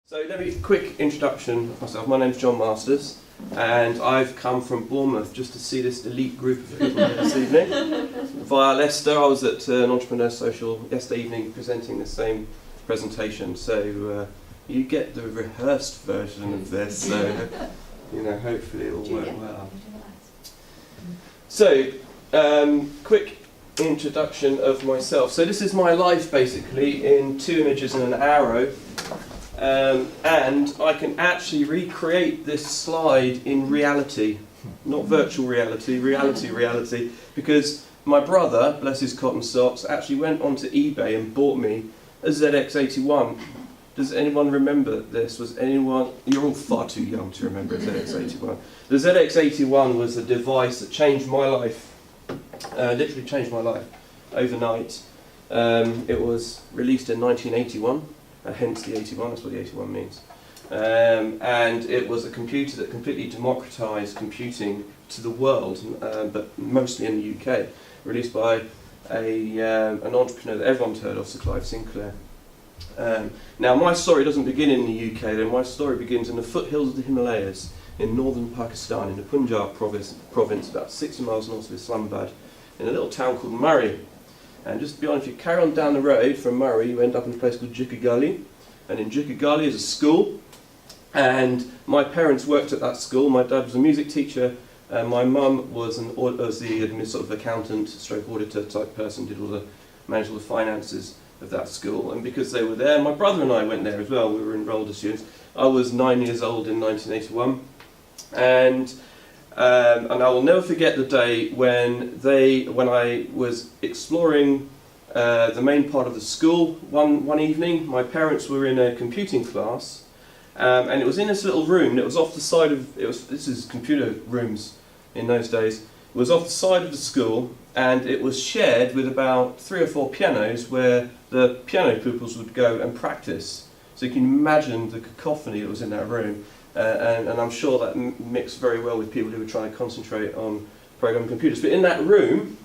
So let me quick introduction of myself. My name's John Masters, and I've come from Bournemouth just to see this elite group of people here this evening. Via Leicester, I was at an entrepreneur social yesterday evening presenting the same presentation. So you get the rehearsed version of this. So hopefully it will work well. So quick introduction of myself. So this is my life basically in 2 images and an arrow. And I can actually recreate this slide in reality, not virtual reality, reality, because my brother, bless his cotton socks, actually went onto eBay and bought me a ZX81. Does anyone remember this? You're all far too young to remember a ZX81. The ZX81 was a device that changed my life, literally changed my life overnight. It was released in 1981. Hence the 81, that's what the 81 means. And it was a computer that completely democratised computing to the world, but mostly in the UK, released by an entrepreneur that everyone's heard of, Sir Clive Sinclair. Now my story doesn't begin in the UK, though. My story begins in the foothills of the Himalayas in northern Pakistan, in the Punjab province about 60 miles north of Islamabad, in a little town called Murray. And just to be honest, if you carry on down the road from Murray, you end up in a place called Jikagali. And in Jikagali is a school. And my parents worked at that school. My dad was a music teacher. And my mum was the sort of accountant, stroke auditor type person, managed all the finances of that school. And because they were there, my brother and I went there as well. We were enrolled as students. I was 9 years old in 1981. And I will never forget the day when I was exploring the main part of the school one evening. My parents were in a computing class, and it was in this little room. It was off the side of this is computer rooms in those days. It was off the side of the school, and it was shared with about 3 or 4 pianos where the piano pupils would go and practice. So you can imagine the cacophony that was in that room. And I'm sure that mixed very well with people who were trying to concentrate on programming computers. But in that room,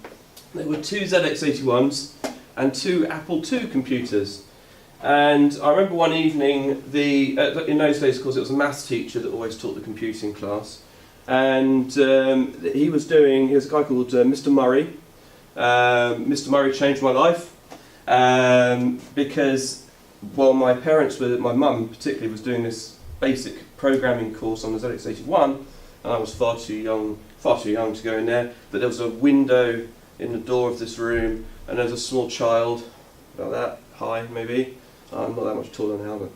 there were 2 ZX81s and 2 Apple II computers. And I remember one evening, in those days, of course, it was a maths teacher that always taught the computing class. And he was a guy called Mr. Murray. Mr. Murray changed my life because, while my mum particularly was doing this basic programming course on the ZX81, and I was far too young to go in there, but there was a window in the door of this room, and there was a small child, about that high maybe. I'm not that much taller now,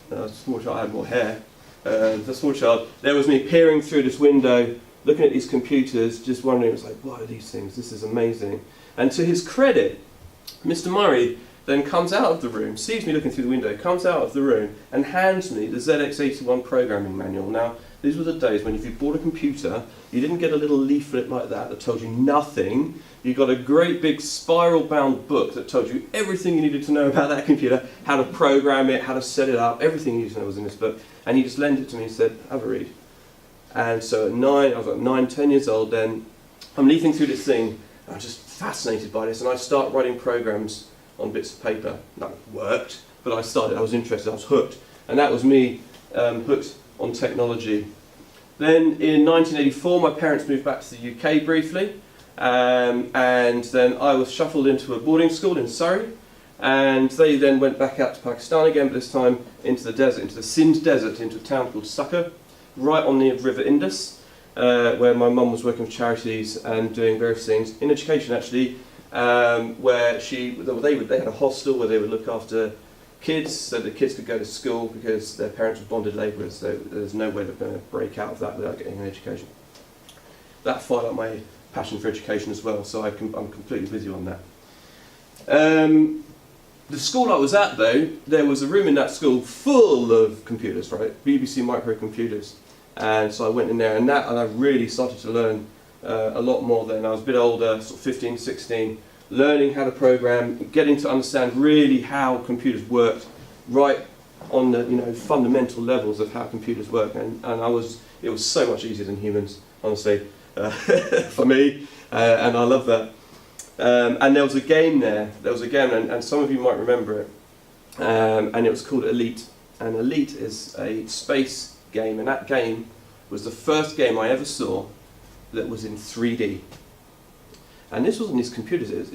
but a small child, I had more hair. The small child, there was me peering through this window, looking at these computers, just wondering, it was like, what are these things? This is amazing. And to his credit, Mr. Murray then comes out of the room, sees me looking through the window, comes out of the room and hands me the ZX81 programming manual. Now, these were the days when if you bought a computer, you didn't get a little leaflet like that told you nothing. You got a great big spiral-bound book that told you everything you needed to know about that computer, how to program it, how to set it up, everything you needed to know was in this book. And he just lent it to me and said, have a read. And so I was like 9, 10 years old then, I'm leafing through this thing, and I'm just fascinated by this, and I start writing programs on bits of paper. That worked, but I was interested, I was hooked. And that was me hooked on technology. Then in 1984, my parents moved back to the UK briefly, and then I was shuffled into a boarding school in Surrey, and they then went back out to Pakistan again, but this time into the desert, into the Sindh desert, into a town called Succa, right on the River Indus, where my mum was working with charities and doing various things, in education actually, where they had a hostel where they would look after kids so the kids could go to school because their parents were bonded labourers, so there's no way they're going to break out of that without getting an education. That fired up my passion for education as well, so I'm completely with you on that. The school I was at though, there was a room in that school full of computers, right? BBC microcomputers. And so I went in there and I really started to learn a lot more then. I was a bit older, sort of 15, 16, learning how to program, getting to understand really how computers worked, right on the fundamental levels of how computers work. And it was so much easier than humans, honestly, for me, and I love that. And there was a game there. And some of you might remember it. And it was called Elite. and Elite is a space game, and that game was the first game I ever saw that was in 3D. And this wasn't these computers.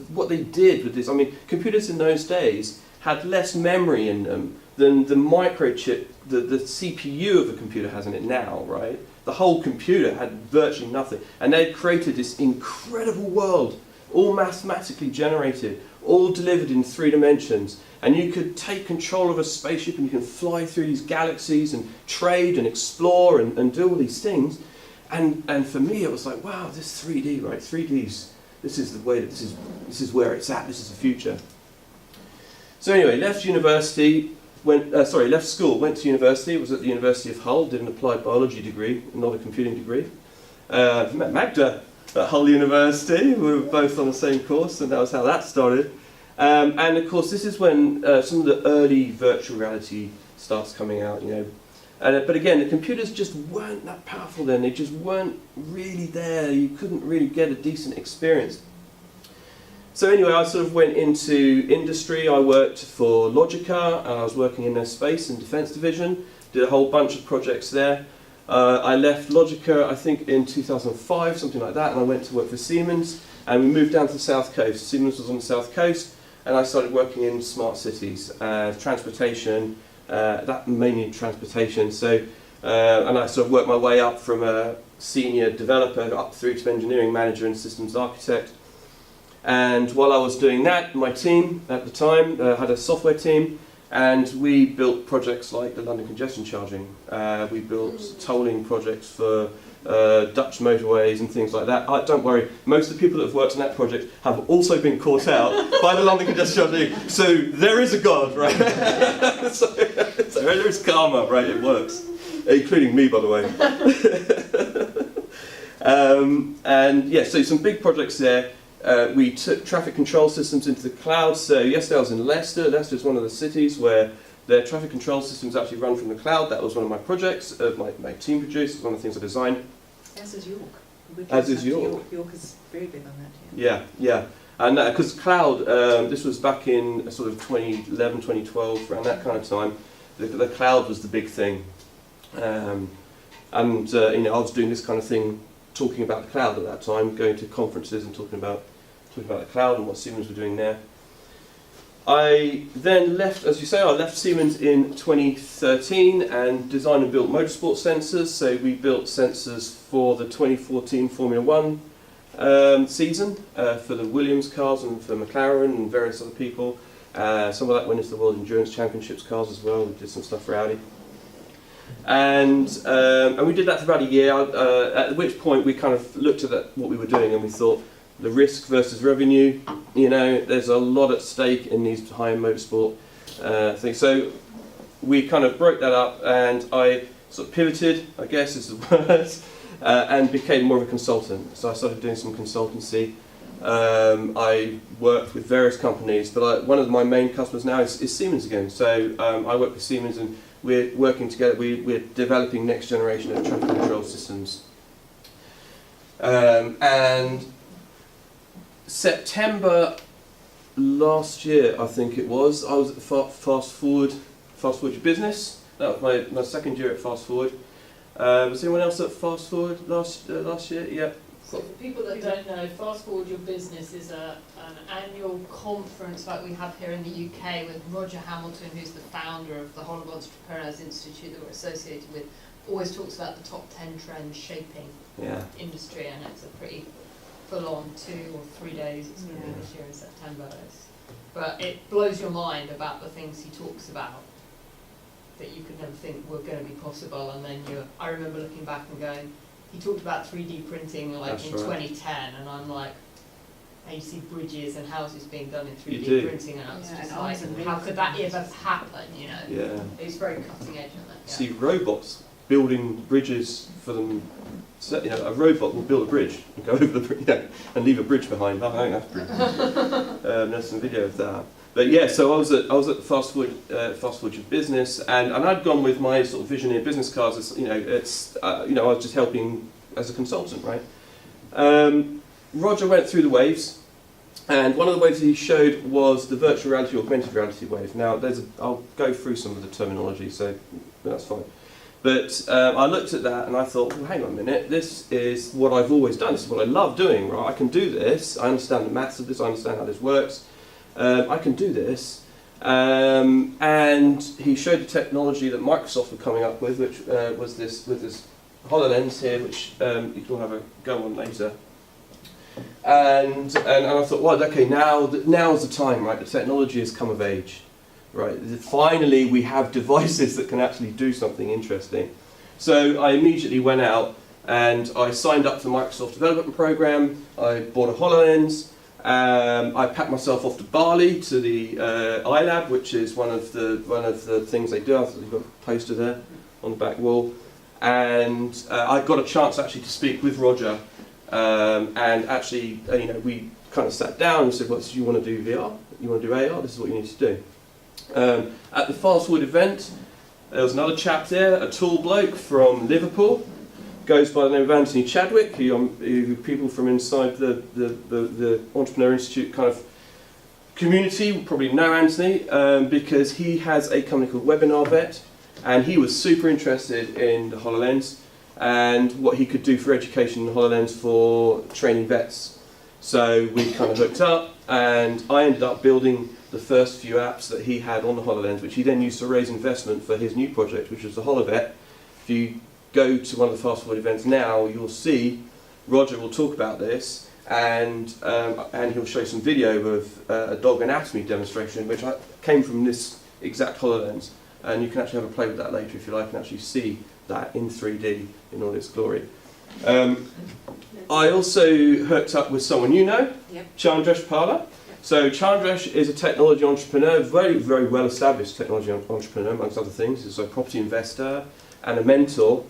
What they did with this, I mean, computers in those days had less memory in them than the microchip, the CPU of a computer has in it now, right? The whole computer had virtually nothing. And they created this incredible world, all mathematically generated, all delivered in 3 dimensions. And you could take control of a spaceship and you can fly through these galaxies and trade and explore and do all these things. And for me, it was like, wow, this 3D, right? 3D's, this is the way that this is where it's at. This is the future. So anyway, left school, went to university. Was at the University of Hull, did an applied biology degree, not a computing degree. Met Magda at Hull University. We were both on the same course, and that was how that started. And of course, this is when some of the early virtual reality starts coming out, you know. But again, the computers just weren't that powerful then. They just weren't really there. You couldn't really get a decent experience. So anyway, I sort of went into industry. I worked for Logica, and I was working in their space and defence division. Did a whole bunch of projects there. I left Logica, I think, in 2005, something like that, and I went to work for Siemens. And we moved down to the south coast. Siemens was on the south coast, and I started working in smart cities, transportation. That mainly transportation. So, and I sort of worked my way up from a senior developer up through to engineering manager and systems architect. And while I was doing that, my team at the time had a software team, and we built projects like the London congestion charging. We built tolling projects for Dutch motorways and things like that. Don't worry, most of the people that have worked on that project have also been caught out by the London congestion charging. So there is a God, right? so there is karma, right? It works, including me, by the way. And yeah, so some big projects there. We took traffic control systems into the cloud. So yesterday I was in Leicester. Leicester is one of the cities where their traffic control systems actually run from the cloud. That was one of my projects. My team produced. It was one of the things I designed. As is York. As is York. York is very big on that. Yeah. And because cloud, this was back in sort of 2011, 2012, around that kind of time. The cloud was the big thing. You know, I was doing this kind of thing, talking about the cloud at that time, going to conferences and talking about the cloud and what Siemens were doing there. I then left, as you say, I left Siemens in 2013 and designed and built motorsport sensors. So we built sensors for the 2014 Formula One season, for the Williams cars and for McLaren and various other people. Some of that went into the World Endurance Championships cars as well. We did some stuff for Audi. And we did that for about a year, at which point we kind of looked at what we were doing and we thought, the risk versus revenue, you know, there's a lot at stake in these high-end motorsport things. So we kind of broke that up, and I sort of pivoted, I guess is the word, and became more of a consultant. So I started doing some consultancy. I worked with various companies, but one of my main customers now is Siemens again. So I work with Siemens, and we're working together. We're developing next generation of traffic control systems. And September last year, I think it was, I was at Fast Forward Your Business. That was my second year at Fast Forward. Was anyone else at Fast Forward last year? Yeah. So for people that don't know, Fast Forward Your Business is an annual conference like we have here in the UK with Roger Hamilton, who's the founder of the Holland Entrepreneurs Institute that we're associated with, always talks about the top 10 trends shaping industry, and it's a pretty full-on 2 or 3 days. It's going to be this year in September. But it blows your mind about the things he talks about that you could never think were going to be possible, and then I remember looking back and going, he talked about 3D printing in 2010, and I'm like, you see bridges and houses being done in 3D printing, and I was just like, how could that ever happen, you know? Yeah. It's very cutting edge on that. Yeah. See robots building bridges for them. So, you know, a robot will build a bridge and go over the bridge, and leave a bridge behind. I think that's pretty. There's some video of that. But yeah, so I was at Fast Forward Your Business, and I'd gone with my sort of visionary business cards. As, you know, I was just helping as a consultant, right? Roger went through the waves, And one of the waves he showed was the virtual reality, augmented reality wave. Now, I'll go through some of the terminology, so that's fine. But I looked at that and I thought, well, hang on a minute, this is what I've always done, this is what I love doing, right? I can do this, I understand the maths of this, I understand how this works, I can do this. And he showed the technology that Microsoft were coming up with, which was this HoloLens here, which you can all have a go on later. And I thought, well, okay, now's the time, right? The technology has come of age, right? Finally, we have devices that can actually do something interesting. So I immediately went out and I signed up for the Microsoft development program. I bought a HoloLens. I packed myself off to Bali to the iLab, which is one of the things they do. I thought you've got a poster there on the back wall, and I got a chance actually to speak with Roger. And actually, we kind of sat down and said, well, so you want to do VR? You want to do AR? This is what you need to do. At the Fast Forward event, there was another chap there, a tall bloke from Liverpool, goes by the name of Anthony Chadwick, who people from inside the Entrepreneur Institute kind of community will probably know Anthony, because he has a company called Webinar Vet, and he was super interested in the HoloLens and what he could do for education in HoloLens for training vets. So we kind of hooked up, and I ended up building the first few apps that he had on the HoloLens, which he then used to raise investment for his new project, which was the HoloVet. If you go to one of the Fast Forward events now, you'll see Roger will talk about this, and he'll show some video of a dog anatomy demonstration, which came from this exact HoloLens. And you can actually have a play with that later if you like, and actually see that in 3D in all its glory. I also hooked up with someone you know, Yep. Chandresh Pala. Yep. So Chandresh is a technology entrepreneur, very, very well established technology entrepreneur, amongst other things. He's a property investor and a mentor.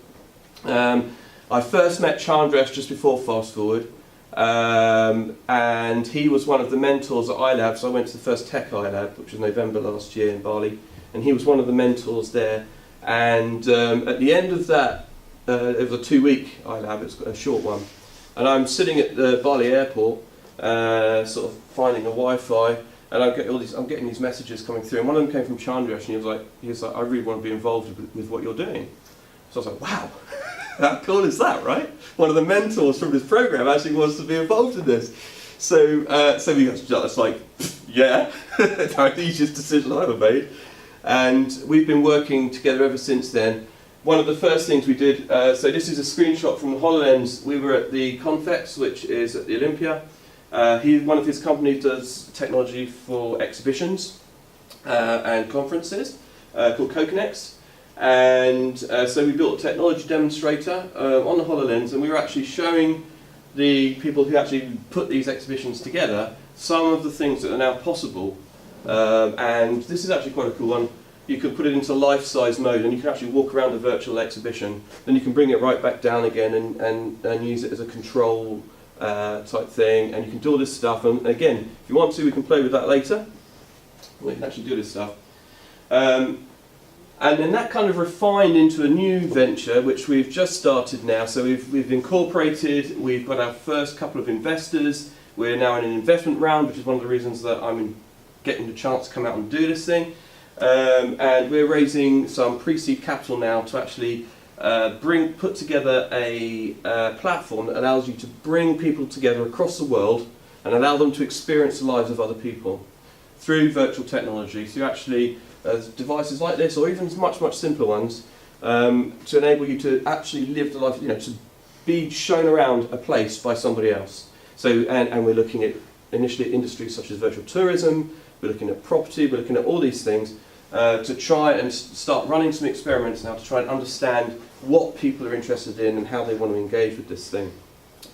I first met Chandresh just before Fast Forward, and he was one of the mentors at iLab. So I went to the first Tech iLab, which was November last year in Bali, and he was one of the mentors there. And at the end of that, it was a 2-week iLab, it's a short one, and I'm sitting at the Bali airport, sort of finding a Wi-Fi, and I'm getting these messages coming through, and one of them came from Chandresh, and he was like, I really want to be involved with what you're doing. So I was like, wow, how cool is that, right? One of the mentors from this program actually wants to be involved in this. So we got just like, yeah, that's the easiest decision I ever made. And we've been working together ever since then. One of the first things we did, so this is a screenshot from the HoloLens. We were at the Confex, which is at the Olympia. One of his companies does technology for exhibitions and conferences called CoConex. And so we built a technology demonstrator on the HoloLens, and we were actually showing the people who actually put these exhibitions together some of the things that are now possible. And this is actually quite a cool one. You can put it into life-size mode, and you can actually walk around a virtual exhibition. Then you can bring it right back down again and use it as a control type thing, and you can do all this stuff. And again, if you want to, we can play with that later. We can actually do this stuff. And then that kind of refined into a new venture, which we've just started now. So we've incorporated, we've got our first couple of investors. We're now in an investment round, which is one of the reasons that I'm getting the chance to come out and do this thing. And we're raising some pre-seed capital now to actually put together a platform that allows you to bring people together across the world and allow them to experience the lives of other people through virtual technology. So actually, devices like this, or even much, much simpler ones, to enable you to actually live the life, to be shown around a place by somebody else. So, and we're looking at initially industries such as virtual tourism, we're looking at property, we're looking at all these things to try and start running some experiments now to try and understand what people are interested in and how they want to engage with this thing.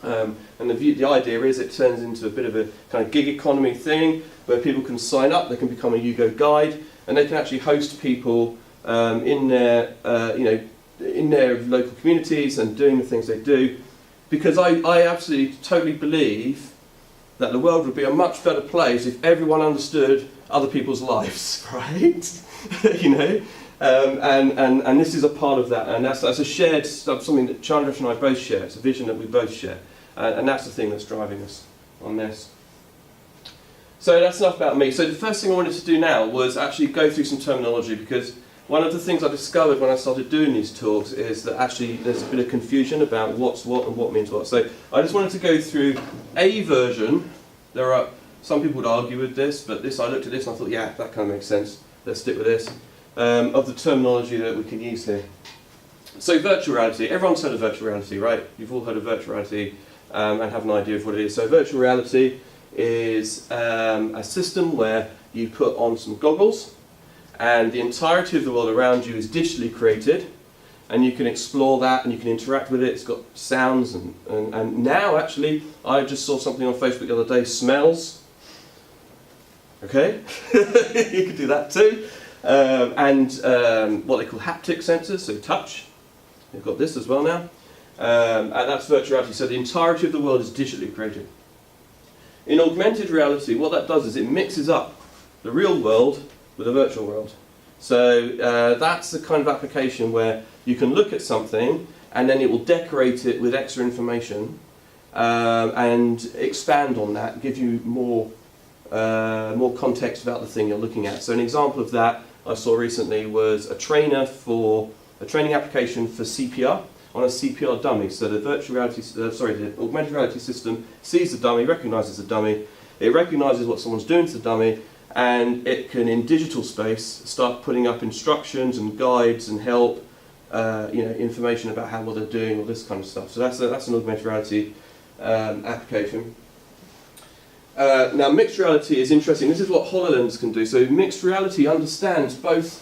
And the idea is it turns into a bit of a kind of gig economy thing where people can sign up, they can become a Yugo guide, and they can actually host people in their local communities and doing the things they do. Because I absolutely totally believe that the world would be a much better place if everyone understood other people's lives, right? And this is a part of that, and that's a shared something that Chandresh and I both share. It's a vision that we both share, and that's the thing that's driving us on this. So that's enough about me. So the first thing I wanted to do now was actually go through some terminology, because one of the things I discovered when I started doing these talks is that actually there's a bit of confusion about what's what and what means what. So I just wanted to go through a version. There are some people would argue with this, but I looked at this and I thought, yeah, that kind of makes sense. Let's stick with this. Of the terminology that we can use here. So virtual reality. Everyone's heard of virtual reality, right? You've all heard of virtual reality and have an idea of what it is. So virtual reality is a system where you put on some goggles and the entirety of the world around you is digitally created, and you can explore that and you can interact with it. It's got sounds and now actually I just saw something on Facebook the other day, smells. Okay, you can do that too. And what they call haptic sensors, so touch. You've got this as well now. And that's virtual reality, so the entirety of the world is digitally created. In augmented reality, what that does is it mixes up the real world with a virtual world. So that's the kind of application where you can look at something and then it will decorate it with extra information and expand on that, give you more context about the thing you're looking at. So an example of that I saw recently was a training application for CPR on a CPR dummy. So the the augmented reality system sees the dummy, recognises the dummy, it recognises what someone's doing to the dummy, and it can, in digital space, start putting up instructions and guides and help, information about how well they're doing, all this kind of stuff. So that's an augmented reality application. Now, mixed reality is interesting. This is what HoloLens can do. So mixed reality understands both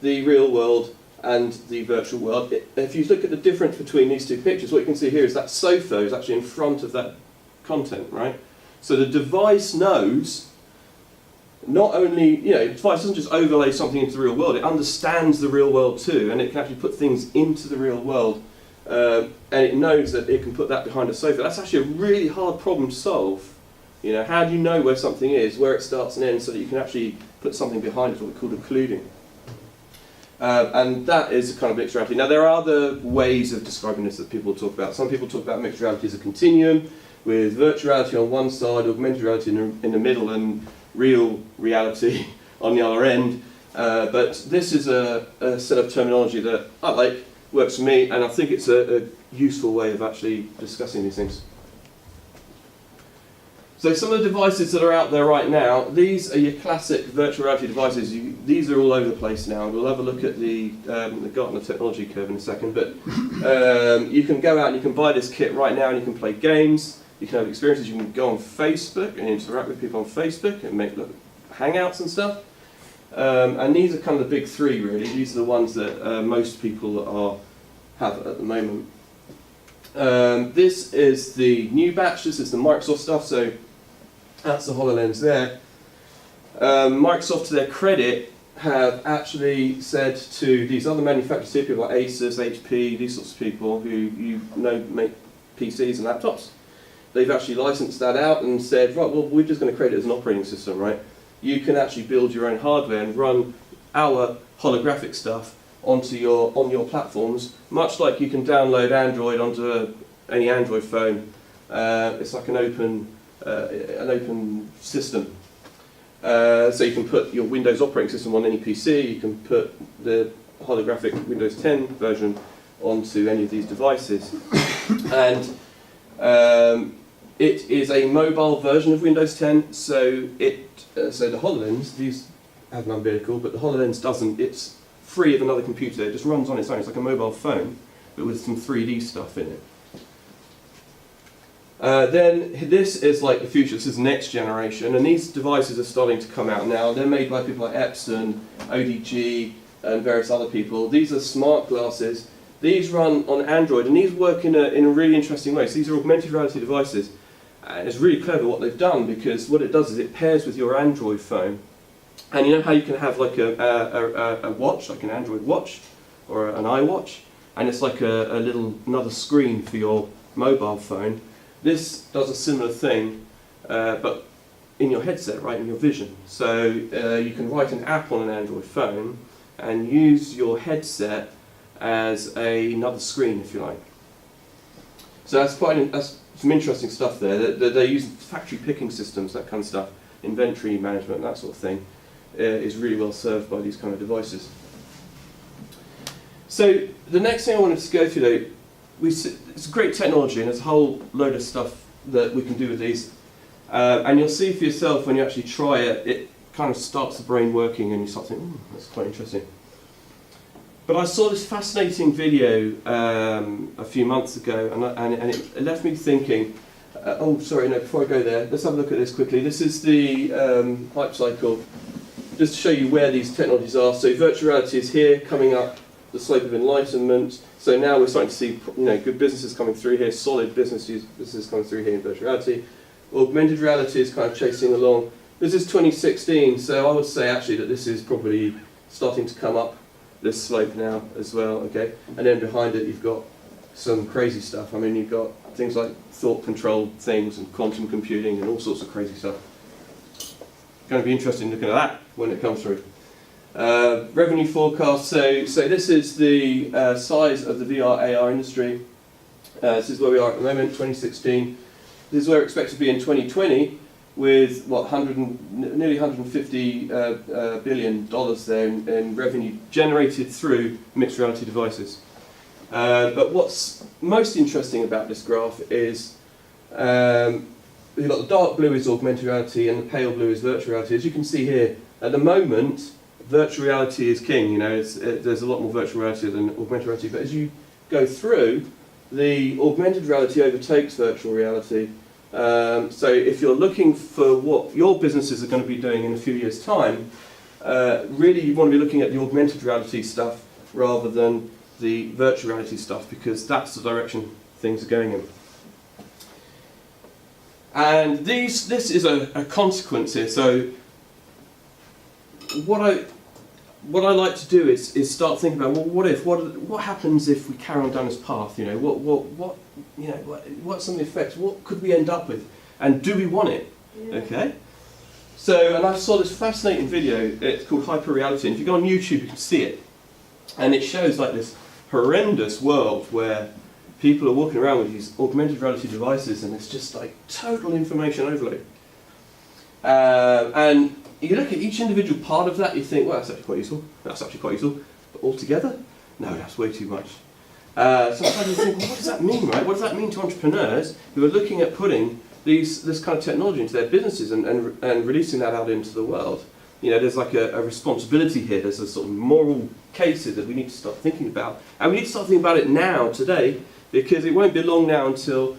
the real world and the virtual world. If you look at the difference between these two pictures, what you can see here is that sofa is actually in front of that content, right? So the device knows not only, the device doesn't just overlay something into the real world, it understands the real world too, and it can actually put things into the real world, and it knows that it can put that behind a sofa. That's actually a really hard problem to solve. How do you know where something is, where it starts and ends, so that you can actually put something behind it, what we call occluding. And that is a kind of mixed reality. Now, there are other ways of describing this that people talk about. Some people talk about mixed reality as a continuum, with virtual reality on one side, augmented reality in the middle, and real reality on the other end. But this is a set of terminology that I like, works for me, and I think it's a useful way of actually discussing these things. So some of the devices that are out there right now, these are your classic virtual reality devices. These are all over the place now. We'll have a look at the Gartner technology curve in a second. But you can go out and you can buy this kit right now and you can play games. You can have experiences. You can go on Facebook and interact with people on Facebook and make hangouts and stuff. And these are kind of the big three, really. These are the ones that most people have at the moment. This is the new batch. This is the Microsoft stuff. So that's the HoloLens there. Microsoft, to their credit, have actually said to these other manufacturers, people like Asus, HP, these sorts of people who make PCs and laptops, they've actually licensed that out and said, right, well, we're just going to create it as an operating system, right? You can actually build your own hardware and run our holographic stuff on your platforms, much like you can download Android onto any Android phone. It's like an open system. So you can put your Windows operating system on any PC. You can put the holographic Windows 10 version onto any of these devices, and it is a mobile version of Windows 10. So the HoloLens, these have an umbilical, but the HoloLens doesn't. It's free of another computer. It just runs on its own. It's like a mobile phone, but with some 3D stuff in it. Then this is like the future. This is next generation, and these devices are starting to come out now. They're made by people like Epson, ODG, and various other people. These are smart glasses. These run on Android, and these work in a really interesting way. So these are augmented reality devices, and it's really clever what they've done, because what it does is it pairs with your Android phone. And you know how you can have like a watch, like an Android watch or an iWatch, and it's like another screen for your mobile phone. This does a similar thing, but in your headset, right, in your vision. So you can write an app on an Android phone and use your headset as another screen, if you like. So that's some interesting stuff there. They're using factory picking systems, that kind of stuff. inventory management, that sort of thing, is really well served by these kind of devices. So the next thing I wanted to go through though, it's great technology and there's a whole load of stuff that we can do with these. And you'll see for yourself when you actually try it, it kind of starts the brain working and you start thinking, that's quite interesting. But I saw this fascinating video a few months ago and it left me thinking, before I go there, let's have a look at this quickly. This is the hype cycle, just to show you where these technologies are. So virtual reality is here, coming up the slope of enlightenment. So now we're starting to see good businesses coming through here, solid businesses coming through here in virtual reality. Augmented reality is kind of chasing along. This is 2016, so I would say actually that this is probably starting to come up this slope now as well, okay? And then behind it you've got some crazy stuff. I mean, you've got things like thought-controlled things and quantum computing and all sorts of crazy stuff. Going to be interesting looking at that when it comes through. Revenue forecast, so this is the size of the VR AR industry. This is where we are at the moment, 2016. This is where we expect to be in 2020 with nearly $150 billion there in revenue generated through mixed reality devices. But what's most interesting about this graph is you've got the dark blue is augmented reality and the pale blue is virtual reality. As you can see here, at the moment, virtual reality is king. There's a lot more virtual reality than augmented reality. But as you go through, the augmented reality overtakes virtual reality. So if you're looking for what your businesses are going to be doing in a few years' time, really you want to be looking at the augmented reality stuff rather than the virtual reality stuff, because that's the direction things are going in. And this is a consequence here. So what I like to do is start thinking about, well, what happens if we carry on down this path? What's some of the effects? What could we end up with? And do we want it? Yeah. Okay. So, and I saw this fascinating video. It's called Hyper Reality. And if you go on YouTube, you can see it. And it shows like this horrendous world where people are walking around with these augmented reality devices, and it's just like total information overload. And you look at each individual part of that, you think, well, that's actually quite useful. That's actually quite useful. But altogether, no, that's way too much. Sometimes you think, well, what does that mean, right? What does that mean to entrepreneurs who are looking at putting this kind of technology into their businesses and releasing that out into the world? There's like a responsibility here. There's a sort of moral case here that we need to start thinking about. And we need to start thinking about it now, today, because it won't be long now until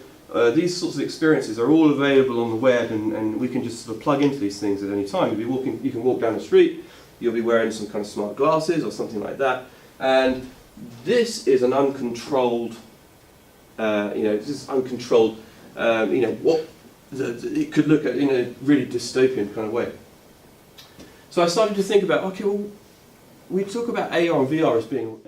these sorts of experiences are all available on the web, and we can just sort of plug into these things at any time. You can walk down the street, you'll be wearing some kind of smart glasses or something like that, and this is an uncontrolled, it could look at in a really dystopian kind of way. So I started to think about, okay, well, we talk about AR and VR as being